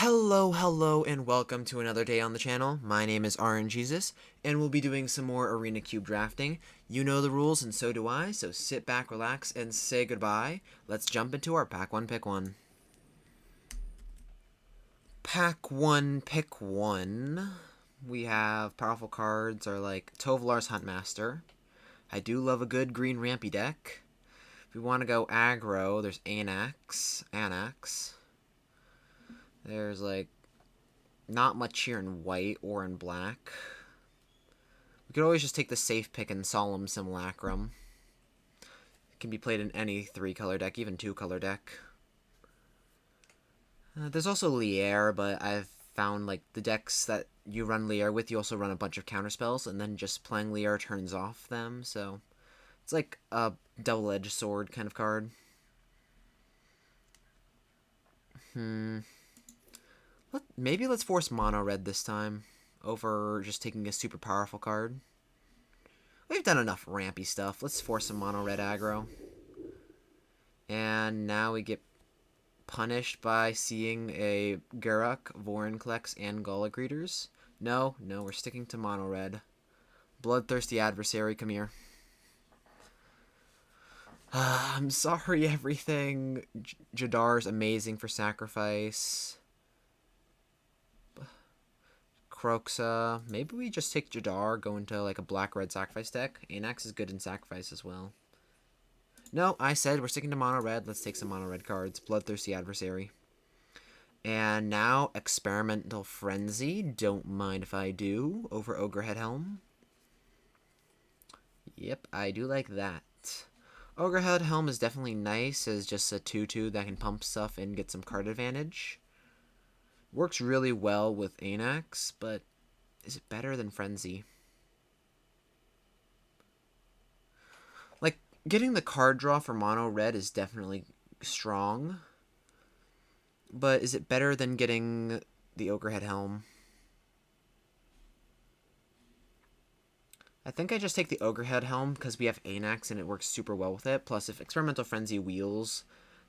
Hello, and welcome to another day on the channel. My name is RNGesus, and we'll be doing some more Arena Cube drafting. You know the rules, and so do I, so sit back, relax, and say goodbye. Let's jump into our Pack 1, Pick 1. Pack 1, Pick 1. We have powerful cards are like Tovolar's Huntmaster. I do love a good green rampy deck. If we want to go aggro, there's Anax. There's like not much here in white or in black. We could always just take the safe pick in Solemn Simulacrum. It can be played in any 3-color deck, even 2-color deck. There's also Lier, but I've found like the decks that you run Lier with, you also run a bunch of counterspells, and then just playing Lier turns off them, so it's like a double-edged sword kind of card. Maybe let's force mono red this time over just taking a super powerful card. We've done enough rampy stuff. Let's force some mono red aggro. And now we get punished by seeing a Garruk, Vorinclex, and Gulagreeters. No, we're sticking to mono red. Bloodthirsty Adversary, come here. I'm sorry, everything. Jadar's amazing for sacrifice. Kroxa. Maybe we just take Jadar, go into like a black-red sacrifice deck. Anax is good in sacrifice as well. No, I said we're sticking to mono-red. Let's take some mono-red cards. Bloodthirsty Adversary. And now Experimental Frenzy. Don't mind if I do. Over Ogrehead Helm. Yep, I do like that. Ogrehead Helm is definitely nice as just a 2/2 that can pump stuff and get some card advantage. Works really well with Anax, but is it better than Frenzy? Like, getting the card draw for mono red is definitely strong, but is it better than getting the Ogrehead Helm? I think I just take the Ogrehead Helm because we have Anax and it works super well with it. Plus, if Experimental Frenzy wheels,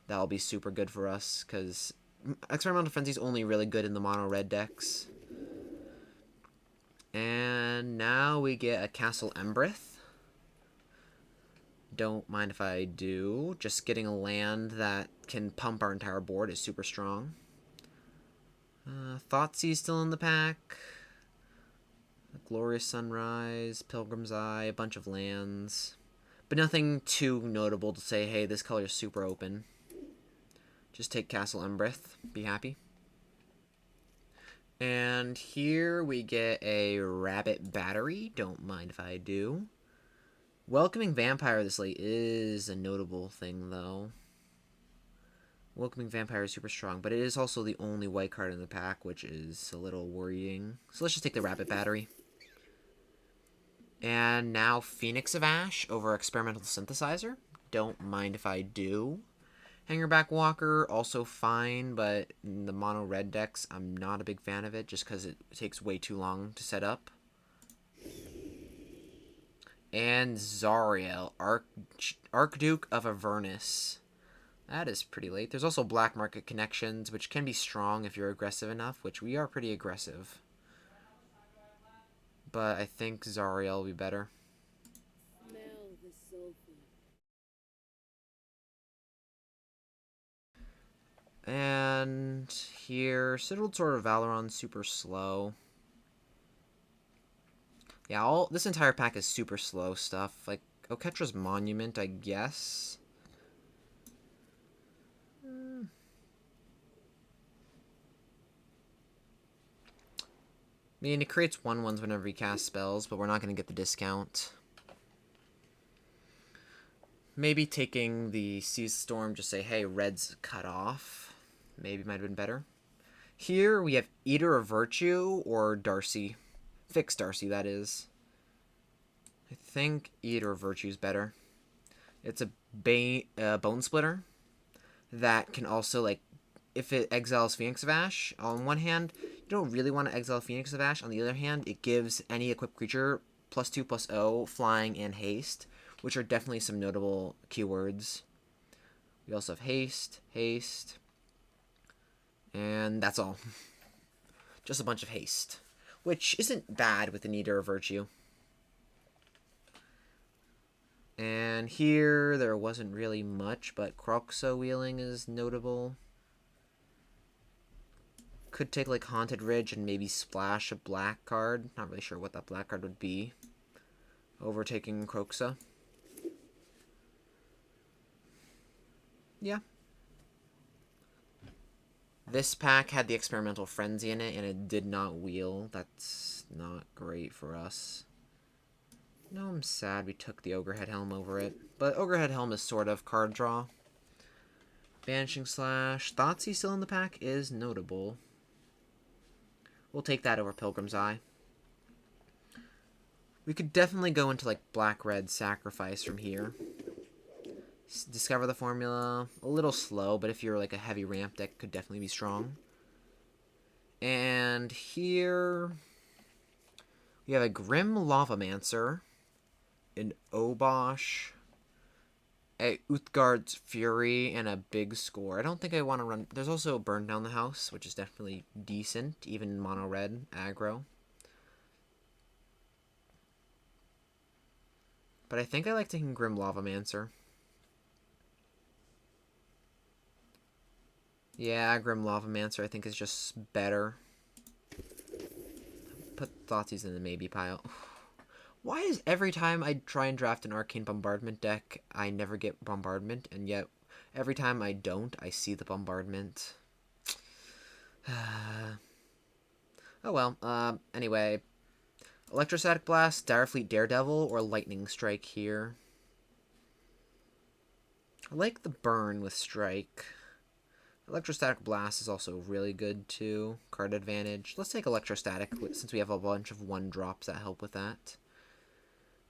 that'll be super good for us because Experimental Frenzy is only really good in the mono red decks. And now we get a Castle Embreth. Don't mind if I do. Just getting a land that can pump our entire board is super strong. Thoughtseize still in the pack. Glorious Sunrise, Pilgrim's Eye, a bunch of lands. But nothing too notable to say, hey, this color is super open. Just take Castle Embreth. Be happy. And here we get a Rabbit Battery. Don't mind if I do. Welcoming Vampire this late is a notable thing, though. Welcoming Vampire is super strong, but it is also the only white card in the pack, which is a little worrying. So let's just take the Rabbit Battery. And now Phoenix of Ash over Experimental Synthesizer. Don't mind if I do. Hangerback Walker, also fine, but in the mono red decks, I'm not a big fan of it just because it takes way too long to set up. And Zariel, Archduke of Avernus. That is pretty late. There's also Black Market Connections, which can be strong if you're aggressive enough, which we are pretty aggressive. But I think Zariel will be better. And here, Sigiled Sword of Valoron, super slow. Yeah, this entire pack is super slow stuff. Like, Oketra's Monument, I guess. I mean, it creates 1/1s whenever you cast spells, but we're not going to get the discount. Maybe taking the Seize Storm, just say, hey, red's cut off. Maybe might have been better. Here we have Eater of Virtue or Darcy. Fixed Darcy, that is. I think Eater of Virtue is better. It's a Bone Splitter that can also, like, if it exiles Phoenix of Ash, on one hand, you don't really want to exile Phoenix of Ash. On the other hand, it gives any equipped creature +2/+0, flying, and haste, which are definitely some notable keywords. We also have haste. And that's all. Just a bunch of haste. Which isn't bad with an Eater of Virtue. And here, there wasn't really much, but Kroxa wheeling is notable. Could take, like, Haunted Ridge and maybe splash a black card. Not really sure what that black card would be. Overtaking Kroxa. Yeah. This pack had the Experimental Frenzy in it, and it did not wheel. That's not great for us. No, I'm sad we took the Ogrehead Helm over it. But Ogrehead Helm is sort of card draw. Banishing Slash. Thoughtseize still in the pack is notable. We'll take that over Pilgrim's Eye. We could definitely go into, like, Black-Red Sacrifice from here. Discover the Formula. A little slow, but if you're, like, a heavy ramp deck, could definitely be strong. And here we have a Grim Lavamancer, an Obosh, a Uthgard's Fury, and a Big Score. I don't think I want to run... There's also Burn Down the House, which is definitely decent, even mono-red aggro. But I think I like taking Grim Lavamancer. Yeah, Grim Lavamancer I think is just better. Put Thoughtseize in the maybe pile. Why is every time I try and draft an Arcane Bombardment deck, I never get Bombardment, and yet every time I don't, I see the Bombardment? Oh well, anyway. Electrostatic Blast, Direfleet Daredevil, or Lightning Strike here. I like the burn with Strike. Electrostatic Blast is also really good too. Card advantage. Let's take Electrostatic since we have a bunch of 1-drops that help with that.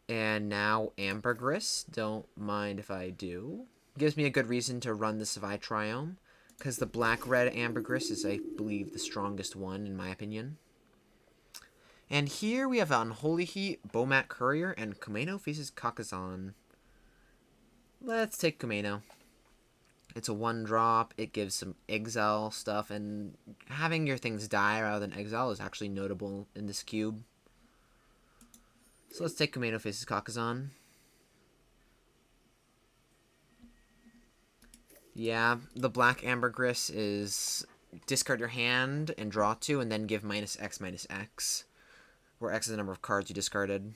And now Ambergris. Don't mind if I do. Gives me a good reason to run the Svitriome, because the black-red Ambergris is, I believe, the strongest one in my opinion. And here we have Unholy Heat, Bomat Courier, and Kumeno faces Kakazan. Let's take Kumeno. It's a 1-drop, it gives some exile stuff, and having your things die rather than exile is actually notable in this cube. So let's take Kumeno faces Kakazan. Yeah, the black Ambergris is discard your hand and draw 2, and then give -X, where X is the number of cards you discarded.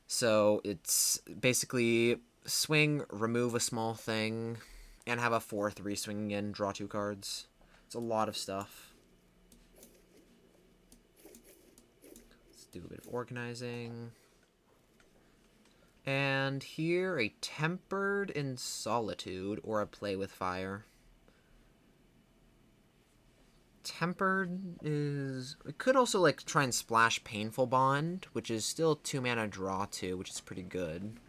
So it's basically swing, remove a small thing, and have a 4/3 swing again, draw 2 cards. It's a lot of stuff. Let's do a bit of organizing. And here, a Tempered in Solitude, or a Play with Fire. Tempered is... We could also, like, try and splash Painful Bond, which is still 2 mana draw 2, which is pretty good.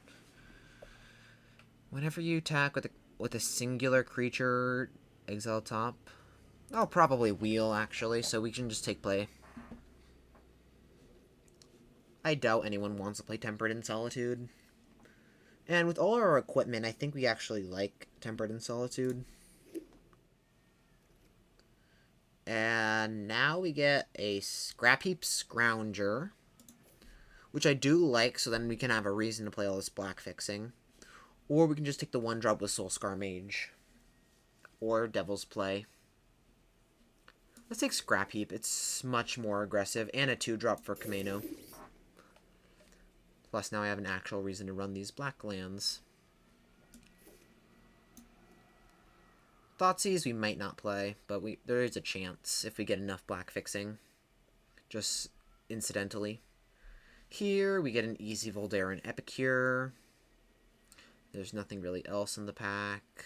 Whenever you attack with a singular creature, exile top. I'll probably wheel, actually, so we can just take play. I doubt anyone wants to play Tempered in Solitude. And with all our equipment, I think we actually like Tempered in Solitude. And now we get a Scrapheap Scrounger, which I do like, so then we can have a reason to play all this black fixing. Or we can just take the 1-drop with Soulscar Mage. Or Devil's Play. Let's take Scrapheap. It's much more aggressive. And a 2-drop for Kumeno. Plus now I have an actual reason to run these black lands. Thoughtseize we might not play, but there is a chance if we get enough black fixing. Just incidentally. Here we get an easy Voldaren Epicure. There's nothing really else in the pack.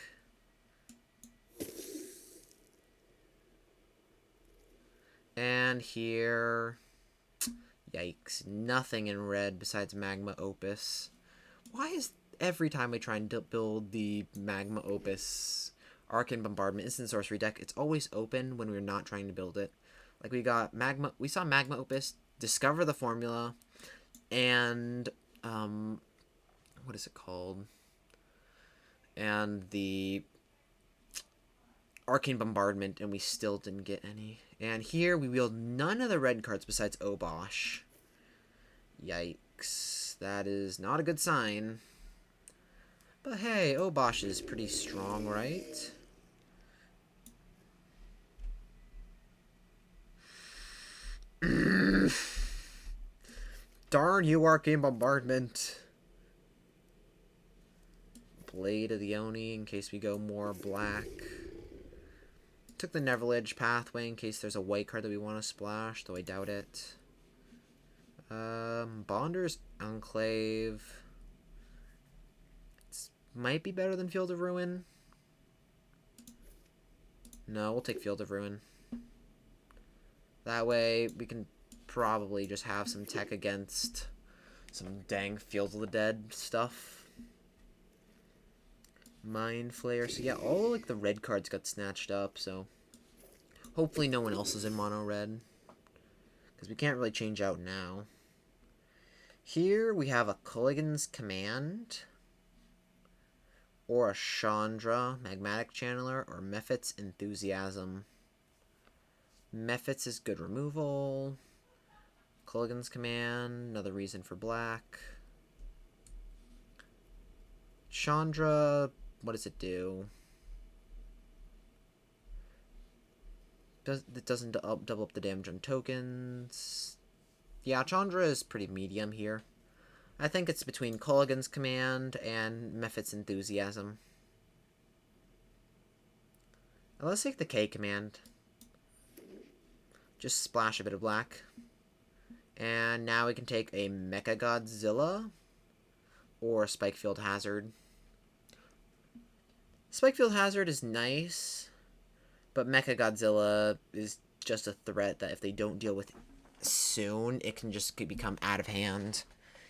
And here... Yikes. Nothing in red besides Magma Opus. Why is every time we try and build the Magma Opus Arcane Bombardment instant sorcery deck, it's always open when we're not trying to build it? Like we saw Magma Opus, Discover the Formula, and what is it called? And the Arcane Bombardment, and we still didn't get any. And here we wield none of the red cards besides Obosh. Yikes. That is not a good sign. But hey, Obosh is pretty strong, right? Darn you, Arcane Bombardment. Blade of the Oni in case we go more black. Took the Neverledge pathway in case there's a white card that we want to splash, though I doubt it. Bonder's Enclave. Might be better than Field of Ruin. No, we'll take Field of Ruin. That way, we can probably just have some tech against some dang Field of the Dead stuff. Mind Flayer. So yeah, all like the red cards got snatched up, so hopefully no one else is in mono red. Because we can't really change out now. Here we have a Kolaghan's Command. Or a Chandra, Magmatic Channeler, or Mephit's Enthusiasm. Mephit's is good removal. Kolaghan's Command, another reason for black. Chandra, what does it do? It doesn't double up the damage on tokens. Yeah, Chandra is pretty medium here. I think it's between Kolaghan's Command and Mephit's Enthusiasm. Let's take the K command. Just splash a bit of black. And now we can take a Mecha Godzilla or Spikefield Hazard. Spikefield Hazard is nice, but Mecha Godzilla is just a threat that if they don't deal with it soon, it can just become out of hand.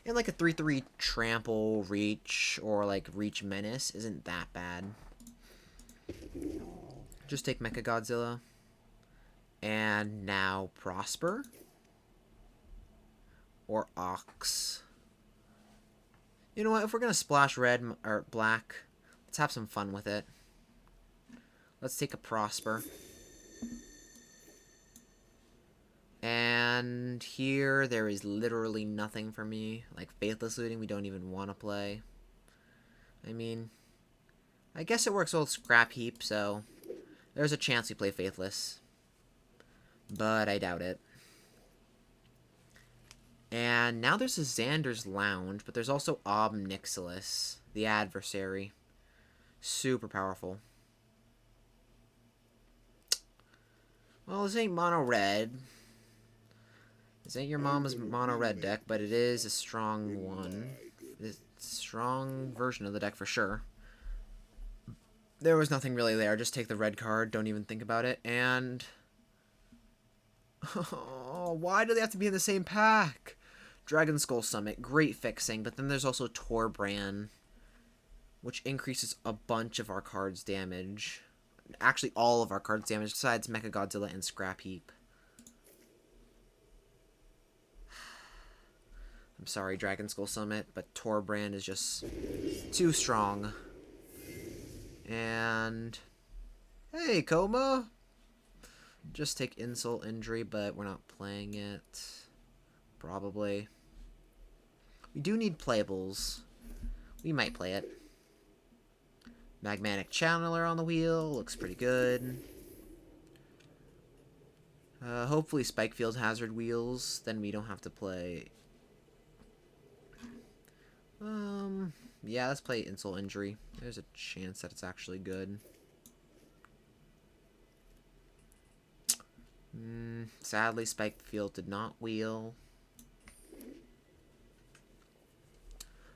And like a 3/3 trample reach or like reach menace isn't that bad. Just take Mecha Godzilla. And now Prosper. Or Ox. You know what? If we're going to splash red or black, let's have some fun with it. Let's take a Prosper. And here, there is literally nothing for me. Like, Faithless Looting, we don't even want to play. I mean, I guess it works well with Scrap Heap, so there's a chance we play Faithless. But I doubt it. And now there's a Xander's Lounge, but there's also Ob Nixilis, the adversary. Super powerful. Well, this ain't mono red. This ain't your mama's mono red deck, but it is a strong one. It's a strong version of the deck for sure. There was nothing really there. Just take the red card. Don't even think about it. And oh, why do they have to be in the same pack? Dragon Skull Summit, great fixing, but then there's also Torbran, which increases a bunch of our cards' damage. Actually, all of our cards' damage, besides Mecha Godzilla and Scrap Heap. I'm sorry, Dragon Skull Summit, but Torbran is just too strong. And hey, Coma! Just take Insult Injury, but we're not playing it. Probably. We do need playables. We might play it. Magmatic Channeler on the wheel. Looks pretty good. Hopefully Spikefield Hazard wheels. Then we don't have to play. Yeah, let's play Insult Injury. There's a chance that it's actually good. Sadly, Spikefield did not wheel.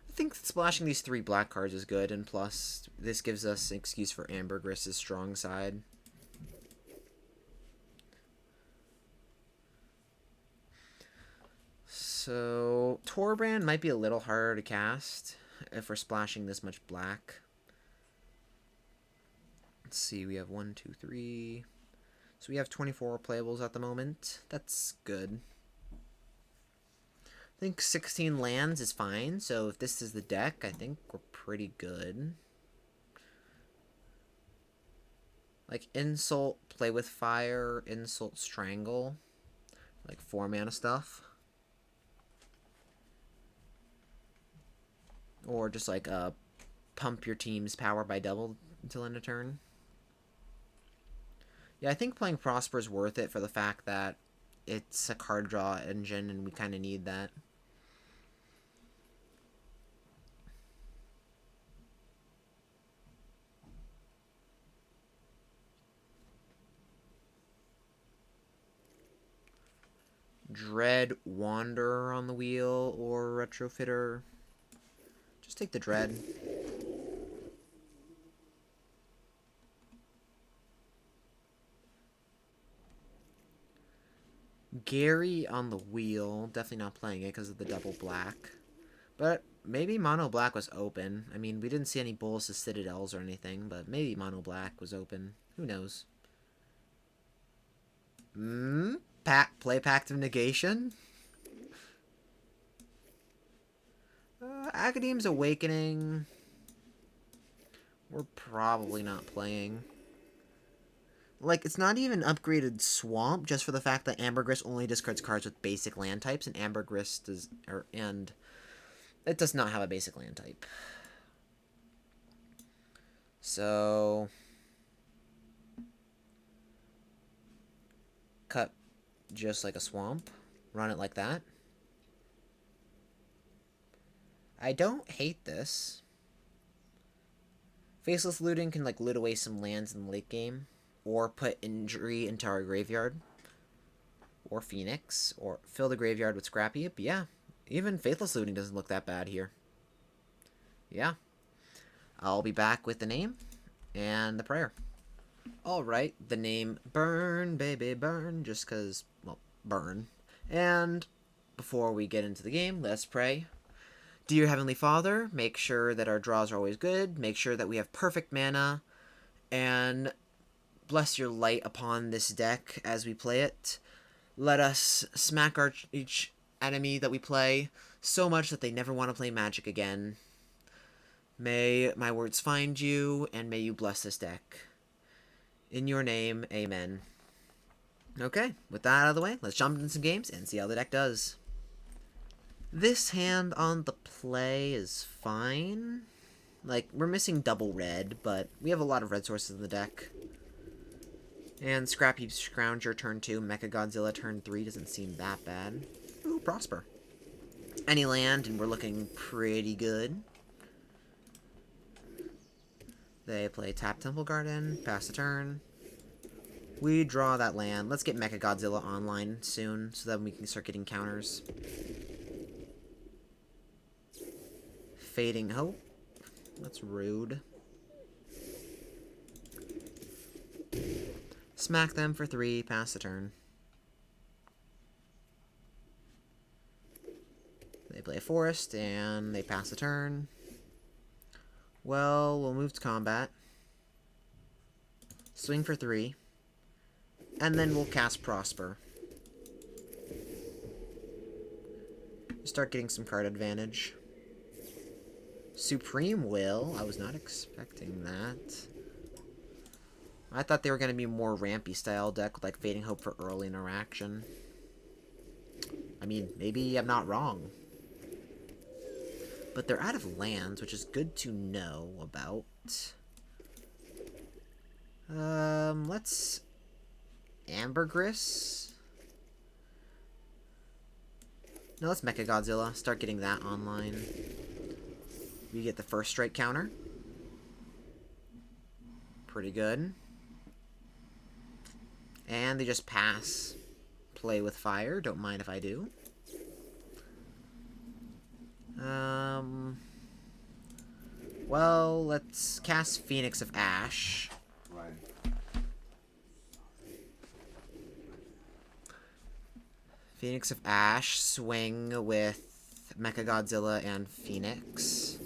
I think splashing these 3 black cards is good, and plus, this gives us an excuse for Ambergris' strong side. So, Torbran might be a little harder to cast if we're splashing this much black. Let's see, we have 1, 2, 3. So we have 24 playables at the moment. That's good. I think 16 lands is fine, so if this is the deck, I think we're pretty good. Like Insult, Play with Fire, Insult, Strangle. Like 4 mana stuff. Or just like pump your team's power by double until end of turn. Yeah, I think playing Prosper is worth it for the fact that it's a card draw engine and we kind of need that. Dread Wanderer on the wheel or Retrofitter. Just take the Dread. Gary on the wheel. Definitely not playing it because of the double black. But maybe Mono Black was open. I mean, we didn't see any Bolas' Citadels or anything, but maybe Mono Black was open. Who knows? Play Pact of Negation? Academ's Awakening. We're probably not playing. Like, it's not even upgraded Swamp, just for the fact that Ambergris only discards cards with basic land types, and Ambergris does, and it does not have a basic land type. So, cut just like a Swamp, run it like that. I don't hate this. Faceless Looting can like loot away some lands in the late game, or put Injury into our graveyard, or Phoenix, or fill the graveyard with Scrappy. But yeah, even Faithless Looting doesn't look that bad here. Yeah. I'll be back with the name and the prayer. Alright, the name Burn, baby, burn, just because, well, burn. And before we get into the game, let's pray. Dear Heavenly Father, make sure that our draws are always good, make sure that we have perfect mana, and bless your light upon this deck as we play it. Let us smack each enemy that we play so much that they never want to play Magic again. May my words find you, and may you bless this deck. In your name, amen. Okay, with that out of the way, let's jump into some games and see how the deck does. This hand on the play is fine. Like, we're missing double red, but we have a lot of red sources in the deck. And Scrappy Scrounger turn 2, Mechagodzilla turn 3 doesn't seem that bad. Ooh, Prosper. Any land, and we're looking pretty good. They play Tap Temple Garden, pass the turn. We draw that land. Let's get Mechagodzilla online soon, so that we can start getting counters. Fading Hope. That's rude. Smack them for 3, pass the turn. They play a Forest, and they pass the turn. Well, we'll move to combat. Swing for 3. And then we'll cast Prosper. Start getting some card advantage. Supreme Will? I was not expecting that. I thought they were going to be more rampy style deck with like Fading Hope for early interaction. I mean, maybe I'm not wrong. But they're out of lands, which is good to know about. Let's Ambergris. No, let's Mechagodzilla. Start getting that online. We get the first strike counter. Pretty good. And they just pass. Play with fire. Don't mind if I do. Well, let's cast Phoenix of Ash. Right. Phoenix of Ash, swing with Mechagodzilla and Phoenix.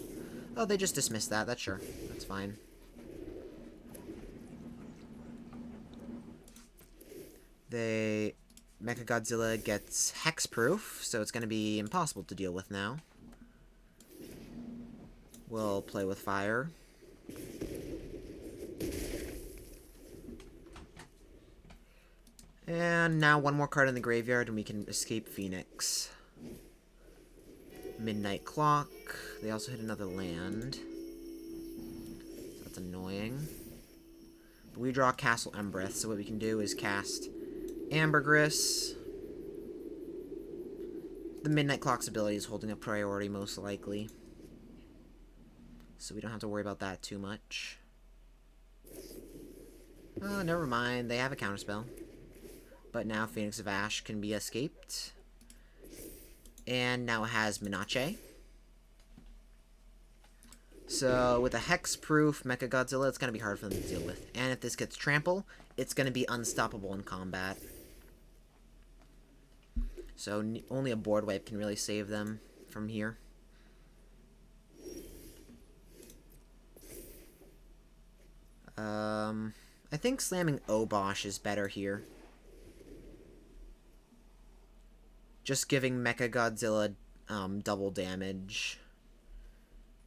Oh, they just dismissed that. That's sure. That's fine. Mechagodzilla gets hexproof, so it's going to be impossible to deal with now. We'll play with fire. And now one more card in the graveyard and we can escape Phoenix. Midnight Clock. They also hit another land. So that's annoying. But we draw Castle Embereth, so what we can do is cast Ambergris. The Midnight Clock's ability is holding a priority, most likely. So we don't have to worry about that too much. Oh, never mind. They have a counterspell. But now Phoenix of Ash can be escaped. And now it has Minache. So with a Hexproof Mechagodzilla, it's going to be hard for them to deal with. And if this gets Trample, it's going to be unstoppable in combat. So only a board wipe can really save them from here. I think slamming Obosh is better here. Just giving Mechagodzilla double damage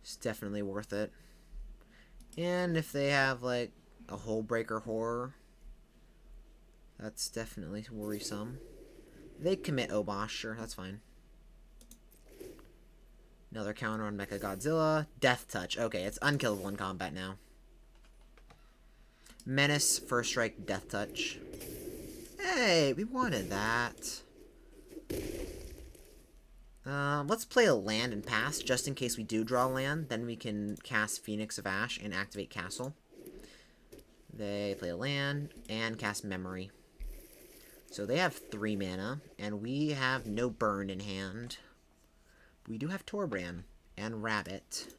is definitely worth it. And if they have, like, a Hullbreaker Horror, that's definitely worrisome. They commit Obosh, sure, that's fine. Another counter on Mechagodzilla. Death Touch. Okay, it's unkillable in combat now. Menace, First Strike, Death Touch. Hey, we wanted that. Let's play a land and pass, just in case we do draw land. Then we can cast Phoenix of Ash and activate Castle. They play a land and cast Memory. So they have 3 mana, and we have no burn in hand. We do have Torbran, and Rabbit,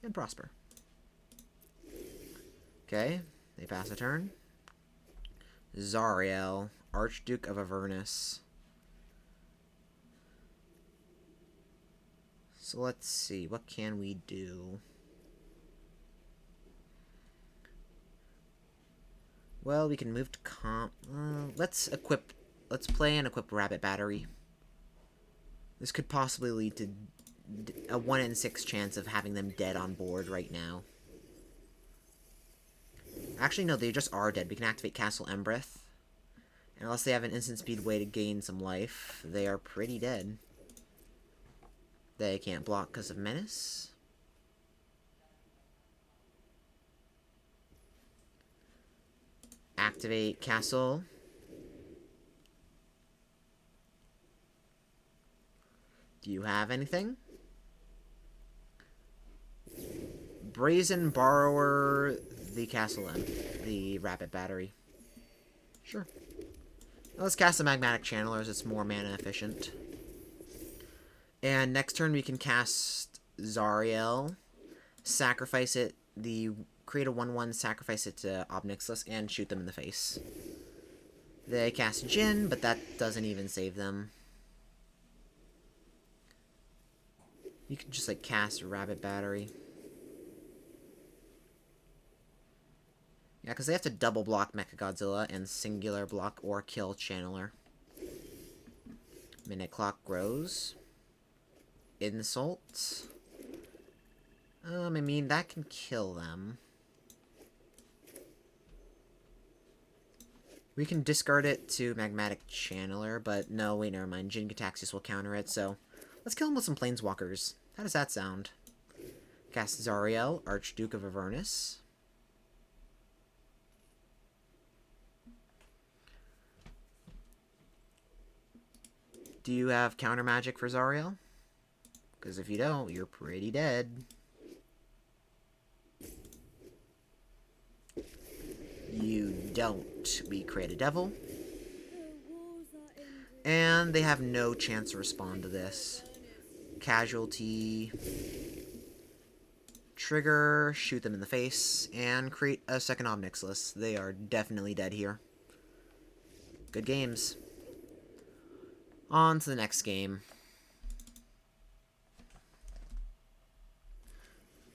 and Prosper. Okay, they pass a turn. Zariel, Archduke of Avernus. So let's see, what can we do? Well, we can move to let's play and equip Rabbit Battery. This could possibly lead to a 1 in 6 chance of having them dead on board right now. Actually, no, they just are dead. We can activate Castle Embereth. And unless they have an instant speed way to gain some life, they are pretty dead. They can't block because of Menace. Activate Castle. Do you have anything? Brazen Borrower, the Castle M, the Rabbit Battery. Sure. Now let's cast the Magmatic Channelers, it's more mana efficient. And next turn we can cast Zariel, sacrifice it, create a 1/1, sacrifice it to Ob Nixilis, and shoot them in the face. They cast Jin, but that doesn't even save them. You can just, like, cast Rabbit Battery. Yeah, because they have to double block Mechagodzilla and singular block or kill Channeler. Minute Clock grows. Insult. I mean, that can kill them. We can discard it to Magmatic Channeler, but no, wait, never mind. Jin-Gitaxias will counter it, so let's kill him with some Planeswalkers. How does that sound? Cast Zariel, Archduke of Avernus. Do you have counter magic for Zariel? Because if you don't, you're pretty dead. You don't. We create a devil. And they have no chance to respond to this. Casualty. Trigger, shoot them in the face, and create a second Ob Nixilis. They are definitely dead here. Good games. On to the next game.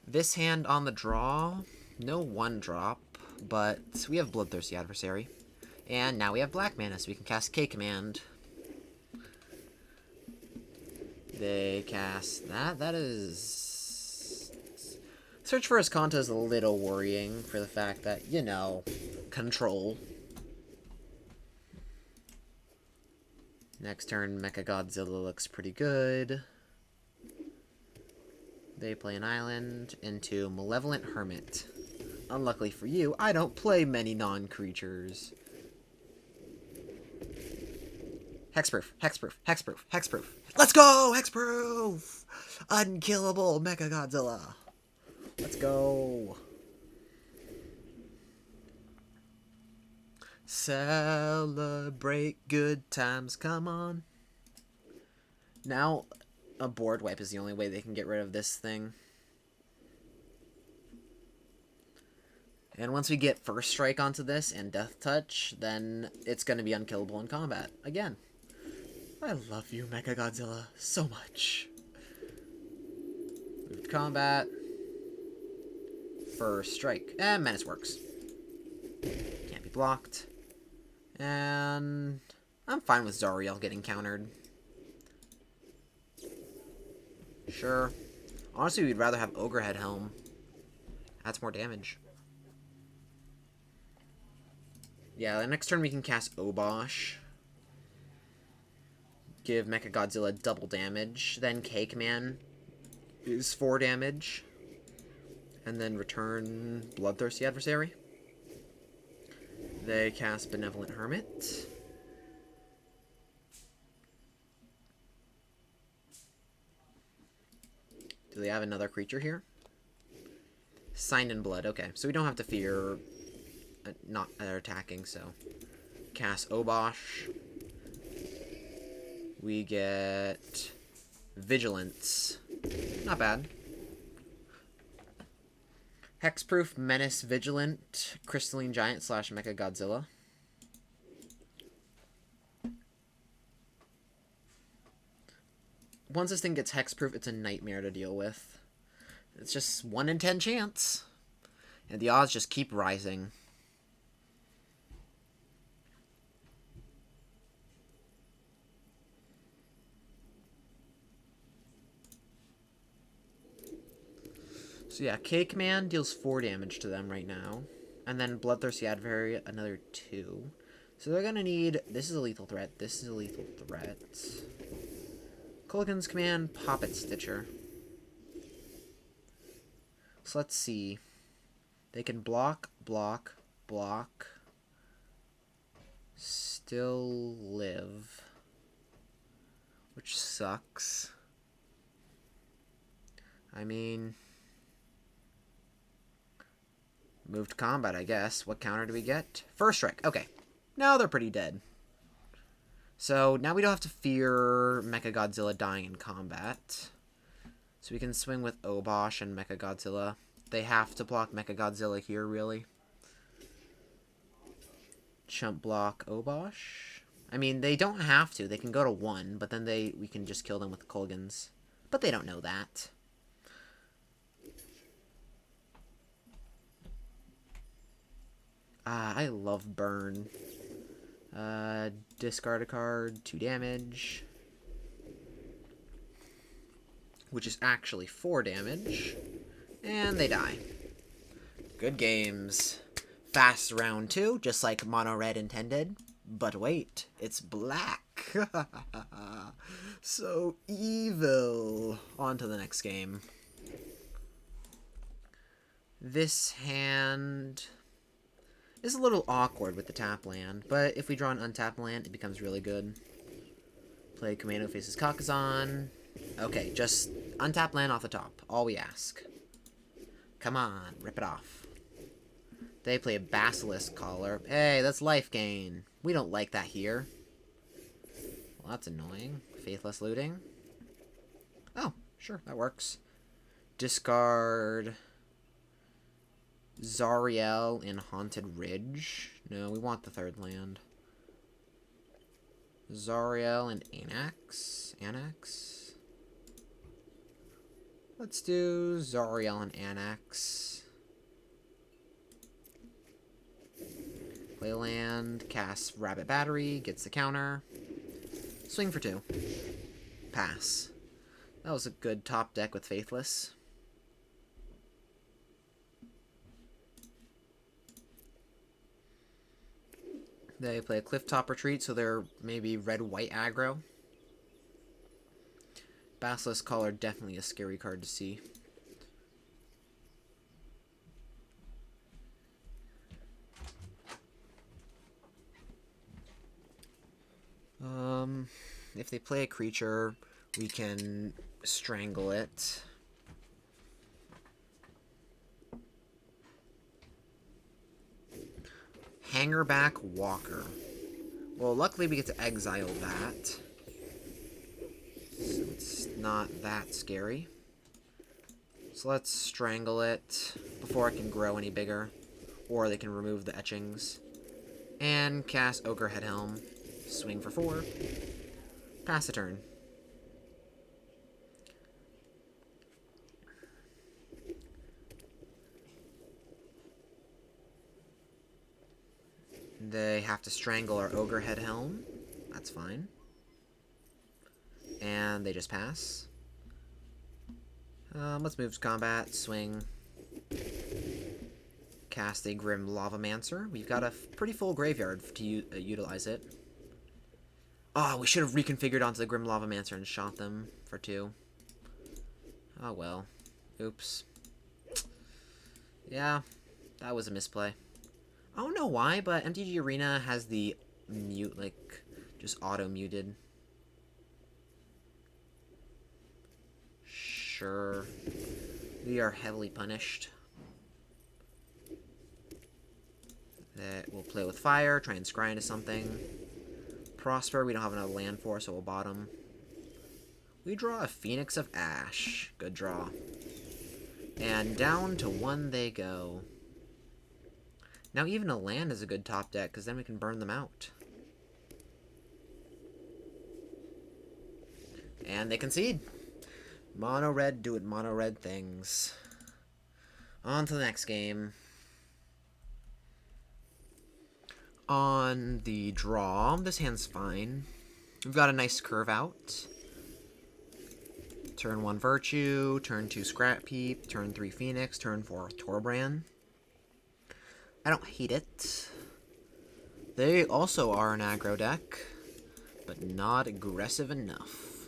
This hand on the draw, no 1-drop, but we have Bloodthirsty Adversary. And now we have black mana, so we can cast K-Command. They cast that. That is... Search for Azcanta is a little worrying for the fact that, you know, control. Next turn, Mechagodzilla looks pretty good. They play an island into Malevolent Hermit. Unluckily for you, I don't play many non-creatures. Hexproof, hexproof, hexproof, hexproof. Let's go! Hexproof! Unkillable Mechagodzilla. Let's go. Celebrate good times, come on. Now, a board wipe is the only way they can get rid of this thing. And once we get First Strike onto this and Death Touch, then it's going to be unkillable in combat. Again. I love you, Mechagodzilla, so much. Moved combat. First Strike. And Menace works. Can't be blocked. And I'm fine with Zariel getting countered. Sure. Honestly, we'd rather have Ogrehead Helm. Adds more damage. Yeah, the next turn we can cast Obosh. Give Mechagodzilla double damage. Then Cake Man is 4 damage. And then return Bloodthirsty Adversary. They cast Benevolent Hermit. Do they have another creature here? Signed in Blood. Okay, so we don't have to fear not attacking, so. Cast Obosh. We get Vigilance. Not bad. Hexproof, Menace, Vigilant, Crystalline Giant / Mechagodzilla. Once this thing gets hexproof, it's a nightmare to deal with. It's just 1 in 10 chance. And the odds just keep rising. So yeah, Cake Man deals 4 damage to them right now. And then Bloodthirsty Adversary, another 2. So they're going to need... This is a lethal threat. This is a lethal threat. Kolaghan's Command, Poppet Stitcher. So let's see. They can block, block, block. Still live. Which sucks. I mean... Move to combat, I guess. What counter do we get? First Strike. Okay. Now they're pretty dead. So now we don't have to fear Mechagodzilla dying in combat. So we can swing with Obosh and Mechagodzilla. They have to block Mechagodzilla here, really. Chump block Obosh. I mean, they don't have to. They can go to 1, but then we can just kill them with Kolaghan's. But they don't know that. I love Burn. Discard a card, 2 damage. Which is actually 4 damage. And they die. Good games. Fast round 2, just like Mono Red intended. But wait, it's black. So evil. On to the next game. This hand... is a little awkward with the tap land, but if we draw an untapped land, it becomes really good. Play Commando faces Kakazan. Okay, just untap land off the top. All we ask. Come on, rip it off. They play a Basilisk Collar. Hey, that's life gain. We don't like that here. Well, that's annoying. Faithless Looting. Oh, sure, that works. Discard... Zariel in Haunted Ridge. No, we want the 3rd land. Zariel and Anax. Anax. Let's do Zariel and Anax. Play land, cast Rabbit Battery, gets the counter. Swing for 2. Pass. That was a good top deck with Faithless. They play a Clifftop Retreat, so they're maybe red-white aggro. Basilisk Caller, definitely a scary card to see. If they play a creature, we can strangle it. Hangerback Walker. Well, luckily we get to exile that. So it's not that scary. So let's strangle it before it can grow any bigger. Or they can remove the etchings. And cast Ogre Headhelm. Swing for 4. Pass the turn. They have to strangle our Ogre Headhelm. That's fine. And they just pass. Let's move to combat. Swing. Cast a Grim Lavamancer. We've got a pretty full graveyard to utilize it. Oh, we should have reconfigured onto the Grim Lavamancer and shot them for 2. Oh well. Oops. Yeah, that was a misplay. I don't know why, but MTG Arena has the mute, like, just auto-muted. Sure. We are heavily punished. That we'll play with fire, try and scry into something. Prosper, we don't have enough land for, so we'll bottom. We draw a Phoenix of Ash. Good draw. And down to 1 they go. Now even a land is a good top deck, because then we can burn them out. And they concede. Mono red doing mono red things. On to the next game. On the draw, this hand's fine. We've got a nice curve out. Turn 1 Virtue, turn 2 Scrap Heap, turn 3 Phoenix, turn 4 Torbran. I don't hate it. They also are an aggro deck, but not aggressive enough.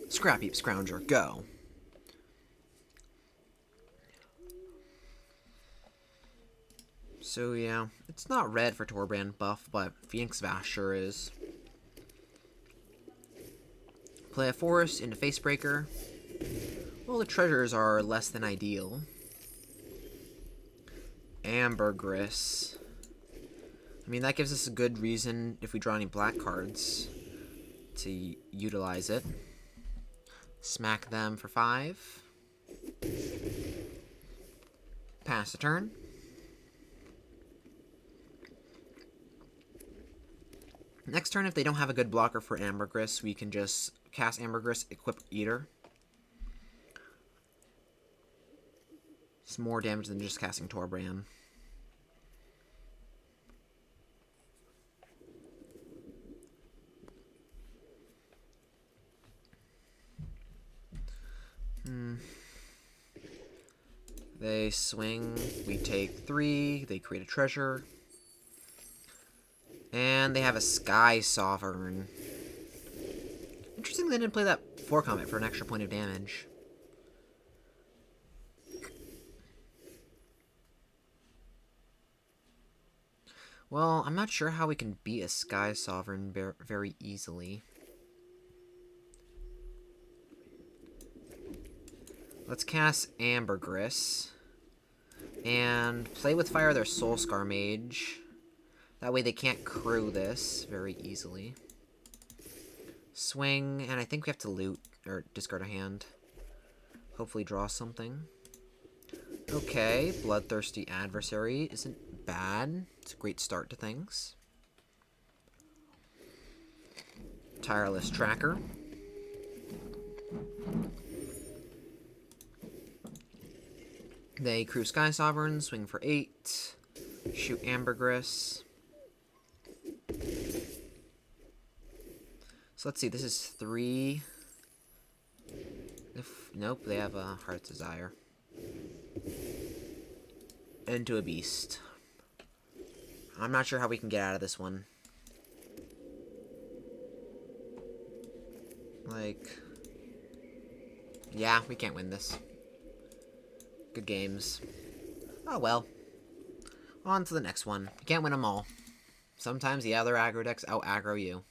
Scrap Heap Scrounger, go. So yeah, it's not red for Torbran buff, but Phoenix of Ash sure is. Play a Forest into Facebreaker. Well, the treasures are less than ideal. Ambergris. I mean, that gives us a good reason, if we draw any black cards, to utilize it. Smack them for 5. Pass the turn. Next turn, if they don't have a good blocker for Ambergris, we can just cast Ambergris, equip Eater. It's more damage than just casting Torbran. They swing, we take 3, they create a treasure. And they have a Sky Sovereign. Interesting they didn't play that 4 combat for an extra point of damage. Well, I'm not sure how we can beat a Sky Sovereign very easily. Let's cast Ambergris. And play with fire their Soulscar Mage. That way they can't crew this very easily. Swing, and I think we have to loot, or discard a hand. Hopefully draw something. Okay, Bloodthirsty Adversary isn't bad. It's a great start to things. Tireless Tracker. They crew Sky Sovereign, swing for 8. Shoot Ambergris. So let's see, this is 3. Nope, they have a Heart's Desire. Into a Beast. I'm not sure how we can get out of this one. Like... yeah, we can't win this. Good games. Oh well. On to the next one. You can't win them all. Sometimes the other aggro decks out-aggro you.